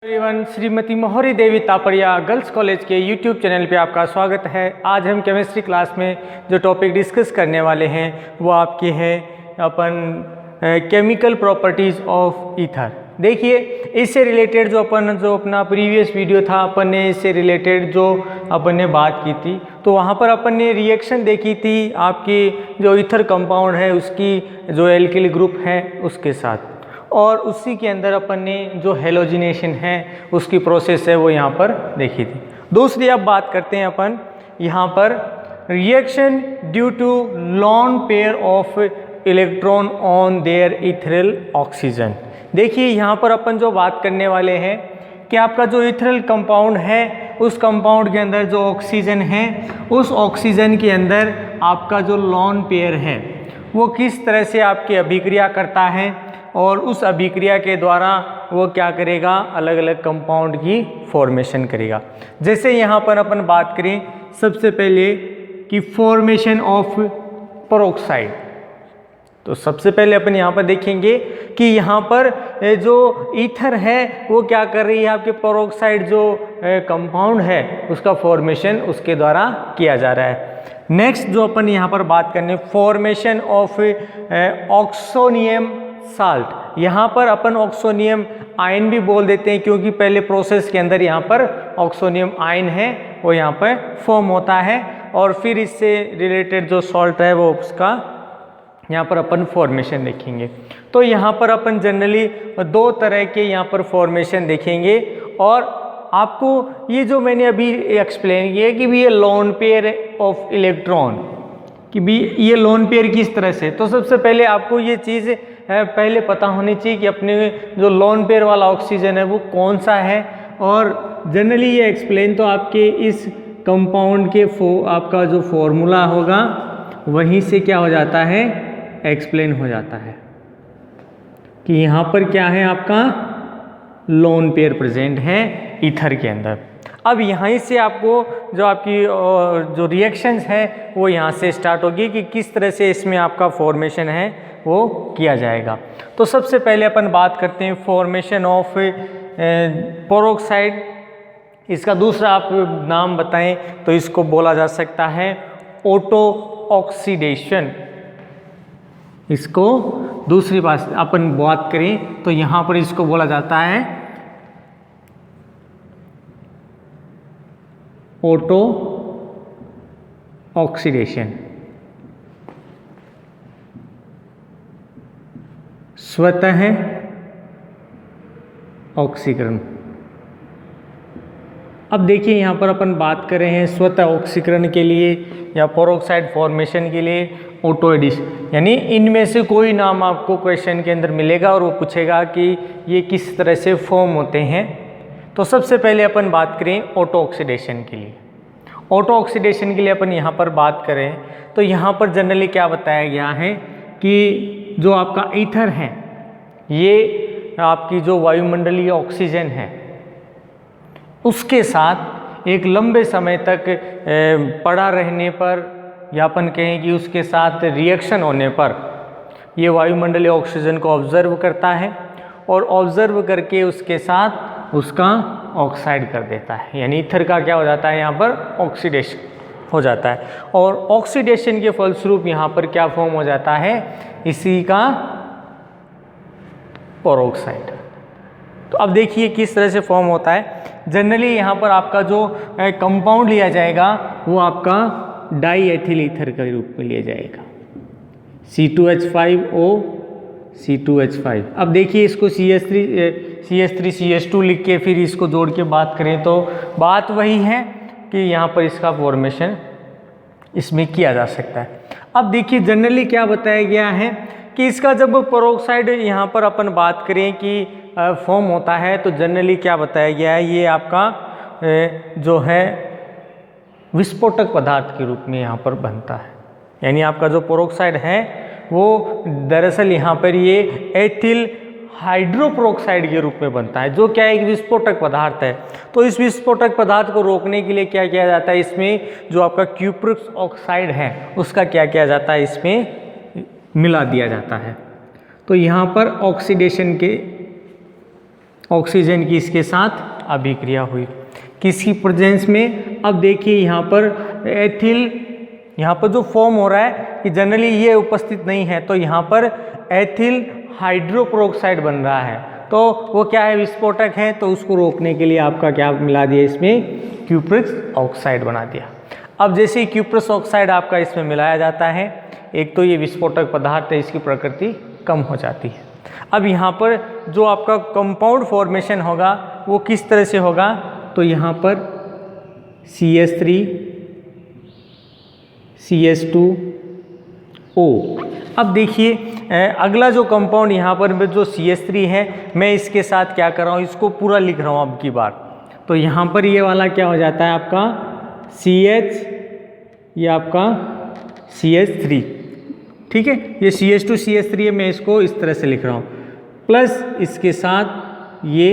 Everyone, Shrimati मोहरी देवी Tapadia girls college के YouTube channel पे आपका स्वागत है। आज हम केमिस्ट्री क्लास में जो टॉपिक डिस्कस करने वाले हैं वो आपके हैं अपन केमिकल प्रॉपर्टीज़ ऑफ ईथर। देखिए, इससे रिलेटेड जो अपना प्रीवियस वीडियो था अपन ने इससे रिलेटेड जो अपन ने बात की थी, तो वहाँ पर अपन ने रिएक्शन देखी थी आपकी जो ईथर कंपाउंड है उसकी जो एल्किल ग्रुप है उसके साथ, और उसी के अंदर अपन ने जो हेलोजिनेशन है उसकी प्रोसेस है वो यहाँ पर देखी थी। दूसरी अब बात करते हैं अपन यहाँ पर reaction due to lone pair of electron on their ethereal oxygen. देखिए, यहाँ पर अपन जो बात करने वाले हैं कि आपका जो इथरल कंपाउंड है उस कंपाउंड के अंदर जो ऑक्सीजन है उस ऑक्सीजन के अंदर आपका जो लॉन पेयर है वो किस तरह से आपकी अभिक्रिया करता है और उस अभिक्रिया के द्वारा वो क्या करेगा, अलग अलग कंपाउंड की फॉर्मेशन करेगा। जैसे यहाँ पर अपन बात करें सबसे पहले कि फॉर्मेशन ऑफ पेरोक्साइड, तो सबसे पहले अपन यहाँ पर देखेंगे कि यहाँ पर जो ईथर है वो क्या कर रही है, आपके पेरोक्साइड जो कंपाउंड है उसका फॉर्मेशन उसके द्वारा किया जा रहा है। नेक्स्ट जो अपन यहाँ पर बात करने फॉर्मेशन ऑफ ऑक्सोनियम साल्ट, यहाँ पर अपन ऑक्सोनियम आयन भी बोल देते हैं क्योंकि पहले प्रोसेस के अंदर यहाँ पर ऑक्सोनियम आयन है वो यहाँ पर फॉर्म होता है और फिर इससे रिलेटेड जो सॉल्ट है वो उसका यहाँ पर अपन फॉर्मेशन देखेंगे। तो यहाँ पर अपन जनरली दो तरह के यहाँ पर फॉर्मेशन देखेंगे और आपको ये जो मैंने अभी एक्सप्लेन किया कि भी ये लोन पेयर ऑफ इलेक्ट्रॉन कि भी ये लोन पेयर किस तरह से, तो सबसे पहले आपको ये चीज़ पहले पता होनी चाहिए कि अपने जो लोन पेयर वाला ऑक्सीजन है वो कौन सा है। और जनरली ये एक्सप्लेन तो आपके इस कंपाउंड के आपका जो फॉर्मूला होगा वहीं से क्या हो जाता है, एक्सप्लेन हो जाता है कि यहाँ पर क्या है, आपका लोन पेयर प्रेजेंट है ईथर के अंदर। अब यहाँ से आपको जो आपकी जो रिएक्शंस है वो यहाँ से स्टार्ट होगी कि किस तरह से इसमें आपका फॉर्मेशन है वो किया जाएगा। तो सबसे पहले अपन बात करते हैं फॉर्मेशन ऑफ पेरोक्साइड। इसका दूसरा आप नाम बताएं तो इसको बोला जा सकता है ऑटो ऑक्सीडेशन। इसको दूसरी बात अपन बात करें तो यहाँ पर इसको बोला जाता है ऑटो ऑक्सीडेशन। स्वतः ऑक्सीकरण। अब देखिए, यहाँ पर अपन बात कर रहे हैं स्वतः ऑक्सीकरण के लिए या पेरोक्साइड फॉर्मेशन के लिए ऑटो एडिशन, यानी इनमें से कोई नाम आपको क्वेश्चन के अंदर मिलेगा और वो पूछेगा कि ये किस तरह से फॉर्म होते हैं। तो सबसे पहले अपन बात करें ऑटो ऑक्सीडेशन के लिए। ऑटो ऑक्सीडेशन के लिए अपन यहाँ पर बात करें तो यहाँ पर जनरली क्या बताया गया है कि जो आपका ईथर है ये आपकी जो वायुमंडलीय ऑक्सीजन है उसके साथ एक लंबे समय तक पड़ा रहने पर या अपन कहें कि उसके साथ रिएक्शन होने पर ये वायुमंडलीय ऑक्सीजन को ऑब्जर्व करता है और ऑब्जर्व करके उसके साथ उसका ऑक्साइड कर देता है, यानी ईथर का क्या हो जाता है, यहाँ पर ऑक्सीडेशन हो जाता है। और ऑक्सीडेशन के फलस्वरूप यहाँ पर क्या फॉर्म हो जाता है, इसी का पेरोक्साइड। तो अब देखिए किस तरह से फॉर्म होता है। जनरली यहाँ पर आपका जो कंपाउंड लिया जाएगा वो आपका डाई एथिल ईथर के रूप में लिया जाएगा, C2H5O C2H5। अब देखिए इसको CH3CH2 लिख के फिर इसको जोड़ के बात करें तो बात वही है कि यहाँ पर इसका फॉर्मेशन इसमें किया जा सकता है। अब देखिए जनरली क्या बताया गया है कि इसका जब पेरोक्साइड यहाँ पर अपन बात करें कि फॉर्म होता है तो जनरली क्या बताया गया है, ये आपका जो है विस्फोटक पदार्थ के रूप में यहाँ पर बनता है। यानी आपका जो पेरोक्साइड है वो दरअसल यहाँ पर ये एथिल हाइड्रोपेरोक्साइड के रूप में बनता है, जो क्या एक विस्फोटक पदार्थ है। तो इस विस्फोटक पदार्थ को रोकने के लिए क्या किया जाता है, इसमें जो आपका क्यूप्रस ऑक्साइड है उसका क्या किया जाता है, इसमें मिला दिया जाता है। तो यहाँ पर ऑक्सीडेशन के ऑक्सीजन की इसके साथ अभिक्रिया हुई किसकी प्रेजेंस में। अब देखिए यहाँ पर एथिल, यहाँ पर जो फॉर्म हो रहा है कि जनरली ये उपस्थित नहीं है, तो यहाँ पर एथिल हाइड्रोपेरोक्साइड बन रहा है, तो वो क्या है, विस्फोटक है, तो उसको रोकने के लिए आपका क्या मिला दिया इसमें, क्यूप्रस ऑक्साइड बना दिया। अब जैसे ही क्यूप्रस ऑक्साइड आपका इसमें मिलाया जाता है, एक तो ये विस्फोटक पदार्थ है, इसकी प्रकृति कम हो जाती है। अब यहाँ पर जो आपका कंपाउंड फॉर्मेशन होगा वो किस तरह से होगा, तो यहाँ पर CH3 CH2O। अब देखिए अगला जो कंपाउंड यहाँ पर जो CH3 है, मैं इसके साथ क्या कर रहा हूँ, इसको पूरा लिख रहा हूँ अब की बार। तो यहाँ पर ये वाला क्या हो जाता है आपका CH, ये आपका CH3, ठीक है, ये CH2 CH3 है, मैं इसको इस तरह से लिख रहा हूँ, प्लस इसके साथ ये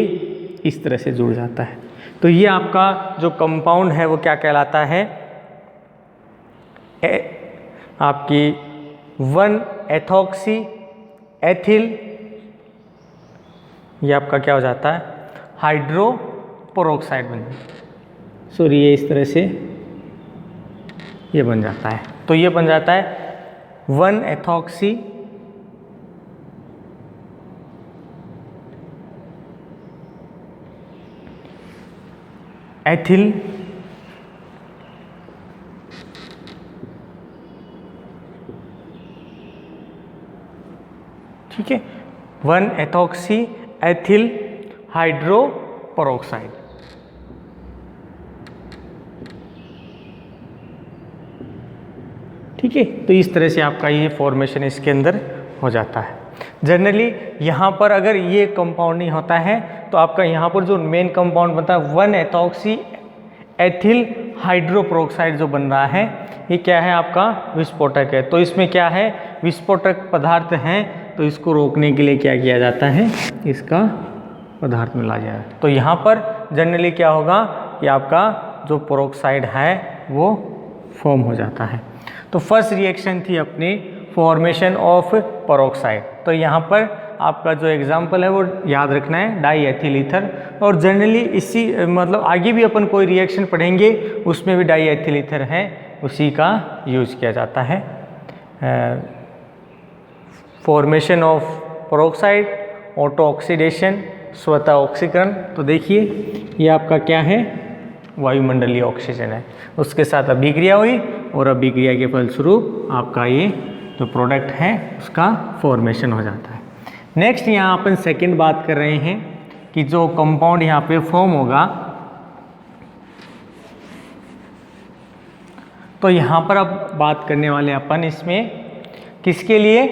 इस तरह से जुड़ जाता है। तो ये आपका जो कंपाउंड है वो क्या कहलाता है, आपकी 1-एथॉक्सी एथिल, ये आपका क्या हो जाता है, हाइड्रोपेरोक्साइड बन जाता है। सॉरी, ये इस तरह से ये बन जाता है। तो ये बन जाता है 1-एथॉक्सी एथिल ठीक है, 1-एथॉक्सी एथिल हाइड्रोपेरोक्साइड। ठीक है, तो इस तरह से आपका ये फॉर्मेशन इसके अंदर हो जाता है। जनरली यहाँ पर अगर ये कंपाउंड नहीं होता है तो आपका यहाँ पर जो मेन कंपाउंड बनता है 1-एथॉक्सी एथिल हाइड्रोपेरोक्साइड जो बन रहा है, ये क्या है, आपका विस्फोटक है। तो इसमें क्या है, विस्फोटक पदार्थ हैं, तो इसको रोकने के लिए क्या किया जाता है, इसका पदार्थ मिला जाए। तो यहाँ पर जनरली क्या होगा कि आपका जो पेरोक्साइड है वो फॉर्म हो जाता है। तो फर्स्ट रिएक्शन थी अपनी फॉर्मेशन ऑफ पेरोक्साइड। तो यहाँ पर आपका जो एग्जाम्पल है वो याद रखना है, डाई एथिल ईथर। और जनरली इसी मतलब आगे भी अपन कोई रिएक्शन पढ़ेंगे उसमें भी डाई एथिल ईथर है, उसी का यूज किया जाता है। Formation of peroxide, auto oxidation, स्वतः ऑक्सीकरण। तो देखिए ये आपका क्या है, वायुमंडलीय ऑक्सीजन है, उसके साथ अभिक्रिया हुई और अभिक्रिया के फलस्वरूप आपका ये जो प्रोडक्ट है उसका फॉर्मेशन हो जाता है। नेक्स्ट यहाँ अपन सेकंड बात कर रहे हैं कि जो कंपाउंड यहाँ पे फॉर्म होगा, तो यहाँ पर अब बात करने वाले अपन इसमें किसके लिए,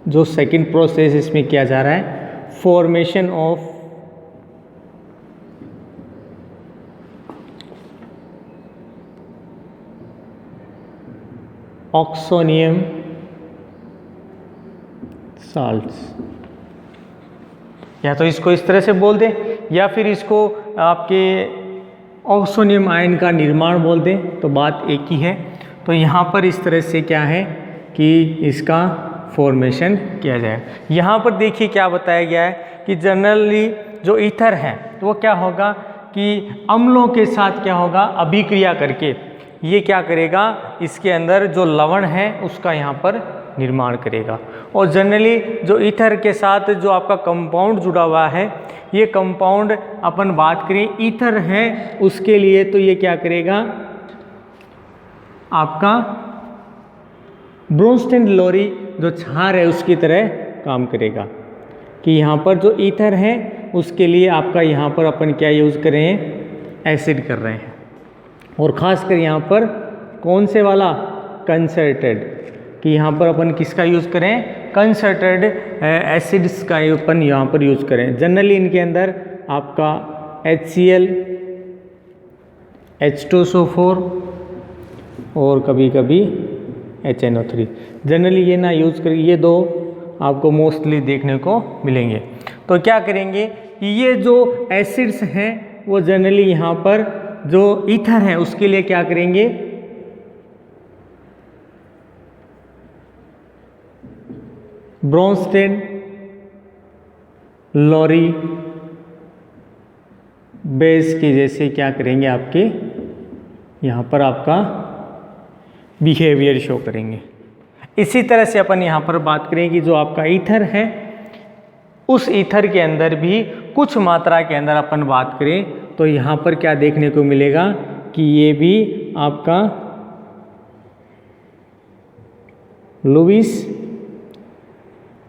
जो सेकंड प्रोसेस इसमें किया जा रहा है, फॉर्मेशन ऑफ ऑक्सोनियम साल्ट्स। या तो इसको इस तरह से बोल दें या फिर इसको आपके ऑक्सोनियम आयन का निर्माण बोल दें, तो बात एक ही है। तो यहाँ पर इस तरह से क्या है कि इसका फॉर्मेशन किया जाए। यहाँ पर देखिए क्या बताया गया है कि जनरली जो ईथर है तो वो क्या होगा कि अम्लों के साथ क्या होगा, अभिक्रिया करके ये क्या करेगा, इसके अंदर जो लवण है उसका यहाँ पर निर्माण करेगा। और जनरली जो ईथर के साथ जो आपका कंपाउंड जुड़ा हुआ है, ये कंपाउंड अपन बात करें ईथर है उसके लिए, तो ये क्या करेगा, आपका ब्रोंस्टेन लोरी जो क्षार है उसकी तरह काम करेगा। कि यहाँ पर जो ईथर है उसके लिए आपका यहाँ पर अपन क्या यूज़ कर रहे हैं, एसिड कर रहे हैं। और ख़ासकर यहाँ पर कौन से वाला, कंसर्टेड, कि यहाँ पर अपन किसका यूज़ करें, कंसर्टेड एसिड्स का अपन यहाँ पर यूज़ करें। जनरली इनके अंदर आपका HCl, H2SO4 और कभी कभी HNO3, जनरली ये ना यूज़ करें, ये दो आपको मोस्टली देखने को मिलेंगे। तो क्या करेंगे कि ये जो एसिड्स हैं वो जनरली यहाँ पर जो ईथर है उसके लिए क्या करेंगे, ब्रोंस्टेन लॉरी बेस की जैसे क्या करेंगे, आपके यहाँ पर आपका बिहेवियर शो करेंगे। इसी तरह से अपन यहाँ पर बात करें कि जो आपका ईथर है, उस ईथर के अंदर भी कुछ मात्रा के अंदर अपन बात करें तो यहाँ पर क्या देखने को मिलेगा कि ये भी आपका लुईस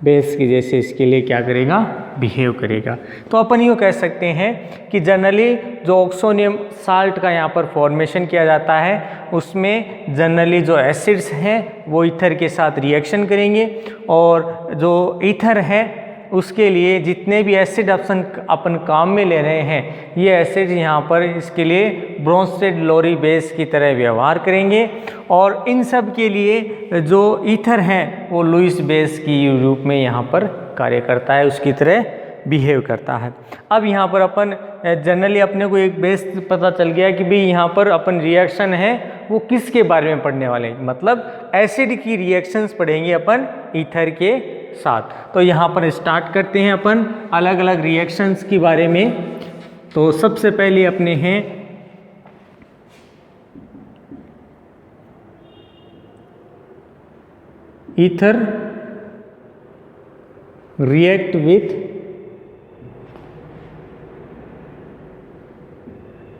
बेस की जैसे इसके लिए क्या करेगा, बिहेव करेगा। तो अपन यूँ कह सकते हैं कि जनरली जो ऑक्सोनियम साल्ट का यहाँ पर फॉर्मेशन किया जाता है, उसमें जनरली जो एसिड्स हैं वो ईथर के साथ रिएक्शन करेंगे, और जो ईथर है उसके लिए जितने भी एसिड ऑप्शन अपन काम में ले रहे हैं, ये एसिड यहाँ पर इसके लिए ब्रोंस्टेड लोरी बेस की तरह व्यवहार करेंगे, और इन सब के लिए जो ईथर है वो लुईस बेस की रूप में यहाँ पर कार्य करता है, उसकी तरह बिहेव करता है। अब यहाँ पर अपन जनरली अपने को एक बेस पता चल गया कि भाई यहाँ पर अपन रिएक्शन है वो किसके बारे में पढ़ने वाले हैं, मतलब एसिड की रिएक्शंस पढ़ेंगे अपन ईथर के साथ। तो यहाँ पर स्टार्ट करते हैं अपन अलग अलग रिएक्शंस के बारे में। तो सबसे पहले अपने हैं ether react with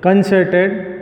concerted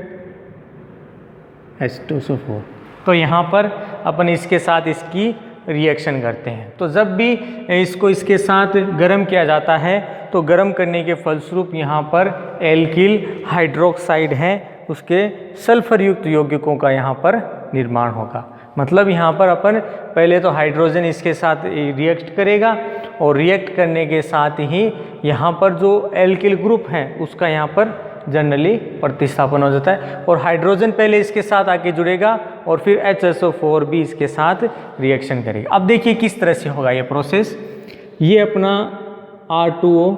H2SO4। तो यहाँ पर अपन इसके साथ इसकी रिएक्शन करते हैं। तो जब भी इसको इसके साथ गर्म किया जाता है तो गर्म करने के फलस्वरूप यहाँ पर एल्किल हाइड्रोक्साइड है, उसके सल्फर युक्त यौगिकों का यहाँ पर निर्माण होगा। मतलब यहाँ पर अपन पहले तो हाइड्रोजन इसके साथ रिएक्ट करेगा, और रिएक्ट करने के साथ ही यहाँ पर जो एल्किल ग्रुप है उसका यहाँ पर जनरली प्रतिस्थापन हो जाता है, और हाइड्रोजन पहले इसके साथ आके जुड़ेगा और फिर HSO4 भी इसके साथ रिएक्शन करेगा। अब देखिए किस तरह से होगा ये प्रोसेस। ये अपना R2O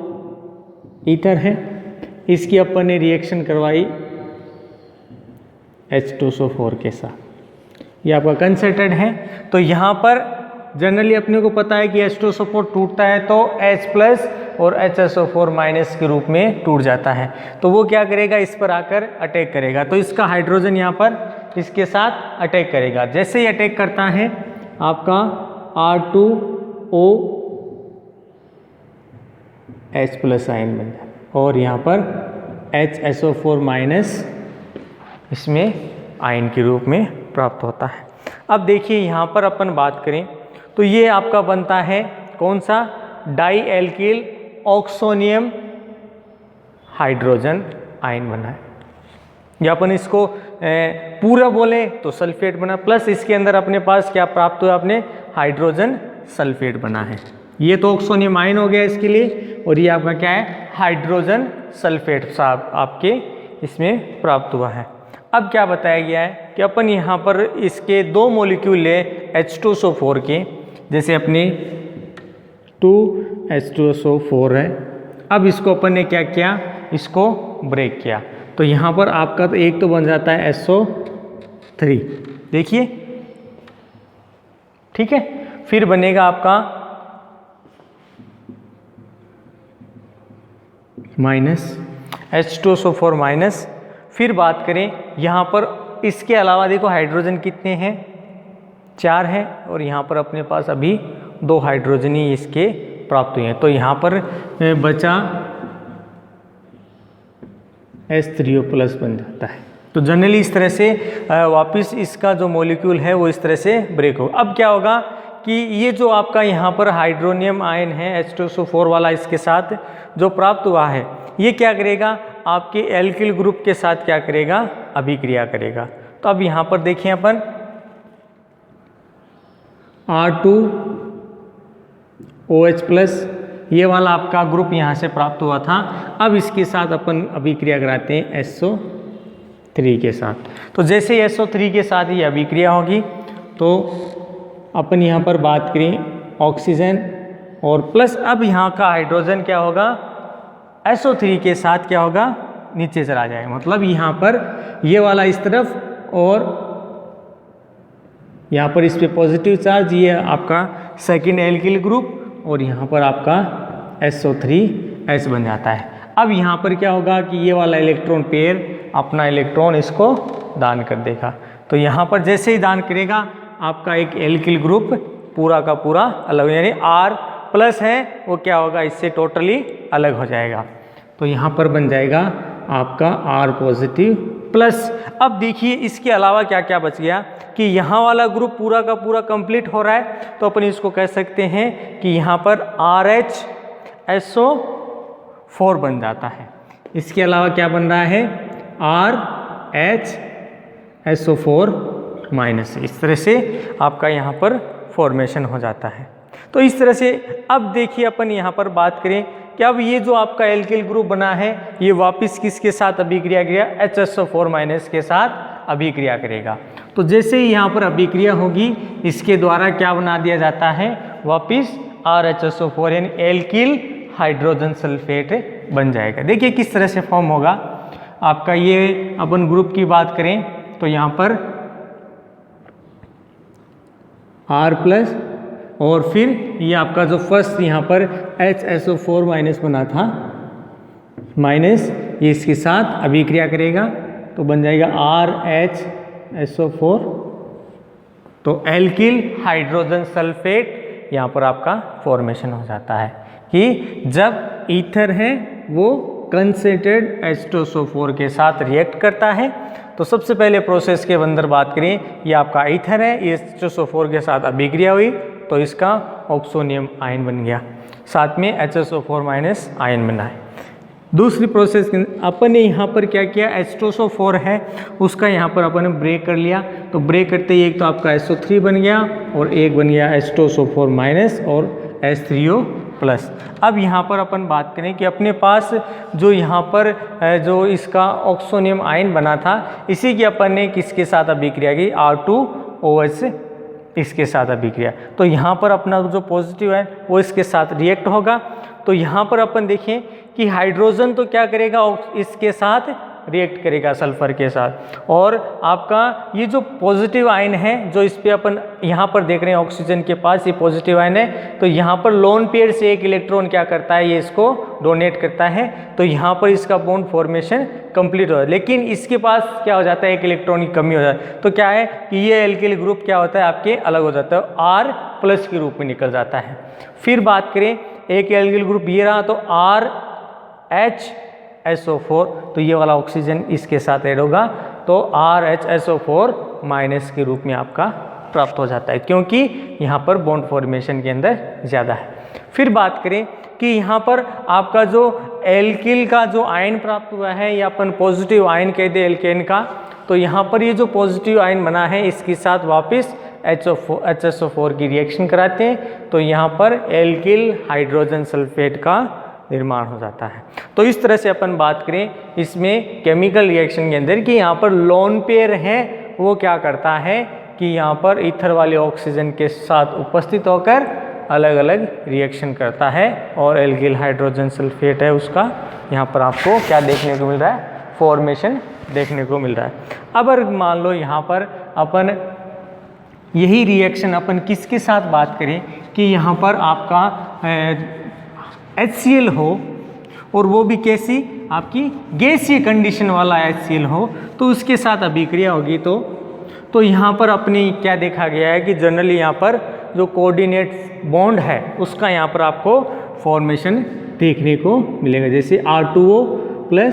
ईथर है, इसकी अपन ने रिएक्शन करवाई H2SO4 के साथ, ये आपका कंसर्टेड है। तो यहाँ पर जनरली अपने को पता है कि H2SO4 टूटता है तो H+ और HSO4- के रूप में टूट जाता है। तो वो क्या करेगा, इस पर आकर अटैक करेगा। तो इसका हाइड्रोजन यहाँ पर इसके साथ अटैक करेगा। जैसे ही अटैक करता है आपका R2O H+ आयन बन जाए, और यहाँ पर HSO4- इसमें आयन के रूप में प्राप्त होता है। अब देखिए यहाँ पर अपन बात करें तो ये आपका बनता है कौन सा, dialkyl oxonium hydrogen ion बना है। या अपन इसको पूरा बोले तो सल्फेट बना, प्लस इसके अंदर अपने पास क्या प्राप्त हुआ, अपने हाइड्रोजन सल्फेट बना है। ये तो ऑक्सोनियम आयन हो गया इसके लिए, और ये आपका क्या है, हाइड्रोजन सल्फेट साहब आपके इसमें प्राप्त हुआ है। अब क्या बताया गया है कि अपन यहाँ पर इसके दो मॉलिक्यूल ले H2SO4 के, जैसे अपने 2H2SO4 है। अब इसको अपन ने क्या किया, इसको ब्रेक किया, तो यहाँ पर आपका तो एक तो बन जाता है SO3, देखिए ठीक है। फिर बनेगा आपका -H2SO4-। फिर बात करें यहाँ पर इसके अलावा देखो हाइड्रोजन कितने हैं, 4 हैं, और यहाँ पर अपने पास अभी 2 हाइड्रोजन ही इसके प्राप्त हुए हैं। तो यहाँ पर बचा H3O+ बन जाता है। तो जनरली इस तरह से वापस इसका जो मॉलिक्यूल है वो इस तरह से ब्रेक हो। अब क्या होगा कि ये जो आपका यहाँ पर हाइड्रोनियम आयन है H2SO4 वाला, इसके साथ जो प्राप्त हुआ है, ये क्या करेगा, आपके एल्किल ग्रुप के साथ क्या करेगा, अभिक्रिया करेगा। तो अब यहाँ पर देखें अपन R2OH+, ये वाला आपका ग्रुप यहाँ से प्राप्त हुआ था। अब इसके साथ अपन अभिक्रिया कराते हैं SO3 के साथ। तो जैसे ही SO3 के साथ ये अभिक्रिया होगी तो अपन यहाँ पर बात करें ऑक्सीजन और प्लस, अब यहाँ का हाइड्रोजन क्या होगा, SO3 के साथ क्या होगा, नीचे चला जाएगा। मतलब यहाँ पर ये वाला इस तरफ, और यहाँ पर इस पे पॉजिटिव चार्ज, ये आपका सेकेंड एल्किल ग्रुप, और यहाँ पर आपका SO3H बन जाता है। अब यहाँ पर क्या होगा कि ये वाला इलेक्ट्रॉन पेयर अपना इलेक्ट्रॉन इसको दान कर देगा। तो यहाँ पर जैसे ही दान करेगा आपका एक एल्किल ग्रुप पूरा का पूरा अलग, यानी R+ है वो क्या होगा इससे टोटली अलग हो जाएगा। तो यहाँ पर बन जाएगा आपका R+। अब देखिए इसके अलावा क्या क्या बच गया कि यहाँ वाला ग्रुप पूरा का पूरा कंप्लीट हो रहा है, तो अपन इसको कह सकते हैं कि यहाँ पर RHSO4 बन जाता है। इसके अलावा क्या बन रहा है RHSO4-। इस तरह से आपका यहाँ पर फॉर्मेशन हो जाता है। तो इस तरह से अब देखिए अपन यहाँ पर बात करें कि अब ये जो आपका एल्किल ग्रुप बना है ये वापस किसके साथ अभिक्रिया करेगा, HSO4- के साथ अभिक्रिया करेगा। तो जैसे ही यहाँ पर अभिक्रिया होगी इसके द्वारा क्या बना दिया जाता है वापस RHSO4 यानी एल्किल हाइड्रोजन सल्फेट बन जाएगा। देखिए किस तरह से फॉर्म होगा आपका। ये अपन ग्रुप की बात करें तो यहाँ पर R+ और फिर ये आपका जो फर्स्ट यहाँ पर HSO4- बना था माइनस, ये इसके साथ अभिक्रिया करेगा तो बन जाएगा RHSO4। तो एल्किल हाइड्रोजन सल्फेट यहाँ पर आपका फॉर्मेशन हो जाता है कि जब ईथर है वो कंसंट्रेटेड H2SO4 के साथ रिएक्ट करता है। तो सबसे पहले प्रोसेस के अंदर बात करें, ये आपका ईथर है, ये H2SO4 के साथ अभिक्रिया हुई तो इसका ऑक्सोनियम आयन बन गया, साथ में HSO4- आयन बना है। दूसरी प्रोसेस अपन ने यहाँ पर क्या किया, H2SO4 है उसका यहाँ पर अपन ने ब्रेक कर लिया। तो ब्रेक करते ही एक तो आपका SO3 बन गया और एक बन गया H2SO4- और H3O+। अब यहाँ पर अपन बात करें कि अपने पास जो यहाँ पर जो इसका ऑक्सोनियम आयन बना था इसी की अपन ने किसके साथ अभिक्रिया की, R2OH इसके साथ अभिक्रिया। तो यहाँ पर अपना जो पॉजिटिव है वो इसके साथ रिएक्ट होगा। तो यहाँ पर अपन देखें कि हाइड्रोजन तो क्या करेगा, इसके साथ रिएक्ट करेगा सल्फर के साथ, और आपका ये जो पॉजिटिव आयन है जो इस पे अपन यहाँ पर देख रहे हैं ऑक्सीजन के पास ये पॉजिटिव आयन है, तो यहाँ पर लोन पेयर से एक इलेक्ट्रॉन क्या करता है, ये इसको डोनेट करता है। तो यहाँ पर इसका बॉन्ड फॉर्मेशन कंप्लीट हो, लेकिन इसके पास क्या हो जाता है, एक इलेक्ट्रॉन की कमी हो जाती है। तो क्या है कि ये एल्किल ग्रुप क्या होता है आपके अलग हो जाता है, R+ के रूप में निकल जाता है। फिर बात करें एक एल्किल ग्रुप ये रहा तो RHSO4, तो ये वाला ऑक्सीजन इसके साथ ऐड होगा तो RHSO4- के रूप में आपका प्राप्त हो जाता है, क्योंकि यहाँ पर बॉन्ड फॉर्मेशन के अंदर ज़्यादा है। फिर बात करें कि यहाँ पर आपका जो एल्किल का जो आयन प्राप्त हुआ है या अपन पॉजिटिव आयन कहते हैं एल्केन का, तो यहाँ पर ये जो पॉजिटिव आयन बना है इसके साथ वापस HSO4 की रिएक्शन कराते हैं तो यहाँ पर एल्किल हाइड्रोजन सल्फेट का निर्माण हो जाता है। तो इस तरह से अपन बात करें इसमें केमिकल रिएक्शन के अंदर कि यहाँ पर लोन पेयर है वो क्या करता है कि यहाँ पर ईथर वाले ऑक्सीजन के साथ उपस्थित होकर अलग अलग रिएक्शन करता है और एल्किल हाइड्रोजन सल्फेट है उसका यहाँ पर आपको क्या देखने को मिल रहा है, फॉर्मेशन देखने को मिल रहा है। अब अगर मान लो यहाँ पर अपन यही रिएक्शन अपन किसके साथ बात करें कि यहाँ पर आपका HCl हो और वो भी कैसी आपकी गैसीय कंडीशन वाला HCl हो, तो उसके साथ अभिक्रिया होगी तो यहाँ पर अपनी क्या देखा गया है कि जनरली यहाँ पर जो कोऑर्डिनेट बॉन्ड है उसका यहाँ पर आपको फॉर्मेशन देखने को मिलेगा, जैसे R2O+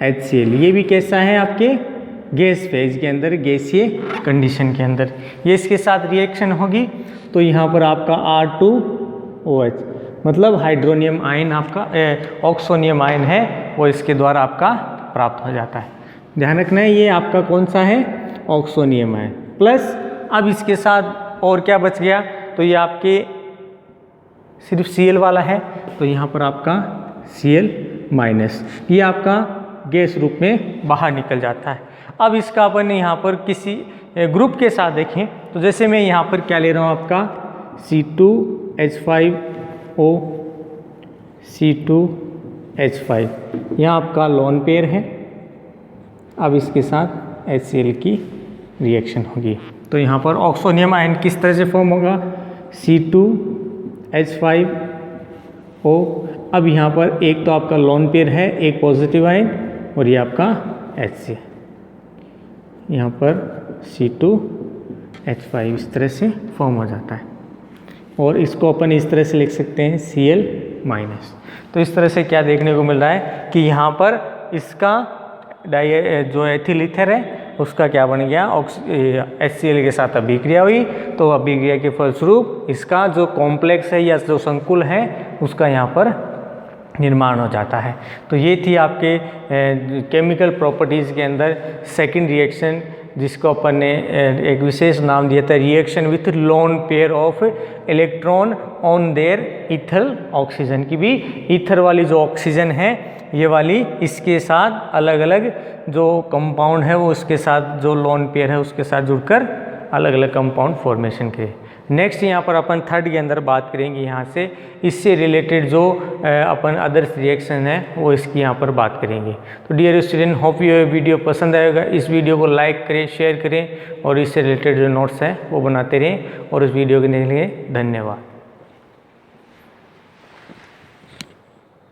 HCl, ये भी कैसा है आपके गैस फेज के अंदर, गैसीय कंडीशन के अंदर, ये इसके साथ रिएक्शन होगी तो यहाँ पर आपका R2OH मतलब हाइड्रोनियम आयन आपका ऑक्सोनियम आयन है वो इसके द्वारा आपका प्राप्त हो जाता है। ध्यान रखना है ये आपका कौन सा है, ऑक्सोनियम आयन प्लस। अब इसके साथ और क्या बच गया, तो ये आपके सिर्फ Cl वाला है तो यहाँ पर आपका Cl-, ये आपका गैस रूप में बाहर निकल जाता है। अब इसका अपन यहाँ पर किसी ग्रुप के साथ देखें तो जैसे मैं यहाँ पर क्या ले रहा हूँ आपका C2H5O, C2H5, यहाँ आपका लोन पेयर है। अब इसके साथ HCl की रिएक्शन होगी तो यहाँ पर ऑक्सोनियम आयन किस तरह से फॉर्म होगा, C2H5 O। अब यहाँ पर एक तो आपका लोन पेयर है, एक पॉजिटिव आयन, और ये आपका HC, यहाँ पर C2H5 इस तरह से फॉर्म हो जाता है। और इसको अपन इस तरह से लिख सकते हैं Cl-। तो इस तरह से क्या देखने को मिल रहा है कि यहाँ पर इसका जो एथिल ईथर है उसका क्या बन गया, HCl के साथ अभिक्रिया हुई, तो अभिक्रिया के फलस्वरूप इसका जो कॉम्प्लेक्स है या जो संकुल है उसका यहाँ पर निर्माण हो जाता है। तो ये थी आपके केमिकल प्रॉपर्टीज़ के अंदर सेकंड रिएक्शन, जिसको अपन ने एक विशेष नाम दिया था reaction with lone pair of electron on there ether oxygen, की भी ईथर वाली जो ऑक्सीजन है ये वाली इसके साथ अलग अलग जो कंपाउंड है वो उसके साथ जो लोन पेयर है उसके साथ जुड़कर अलग अलग कंपाउंड फॉर्मेशन करे। नेक्स्ट यहाँ पर अपन थर्ड के अंदर बात करेंगे, यहाँ से इससे रिलेटेड जो अपन अदर्स रिएक्शन है वो इसकी यहाँ पर बात करेंगे। तो डियर स्टूडेंट, होप ये वीडियो पसंद आएगा। इस वीडियो को लाइक करें, शेयर करें और इससे रिलेटेड जो नोट्स हैं वो बनाते रहें। और इस वीडियो के लिए धन्यवाद।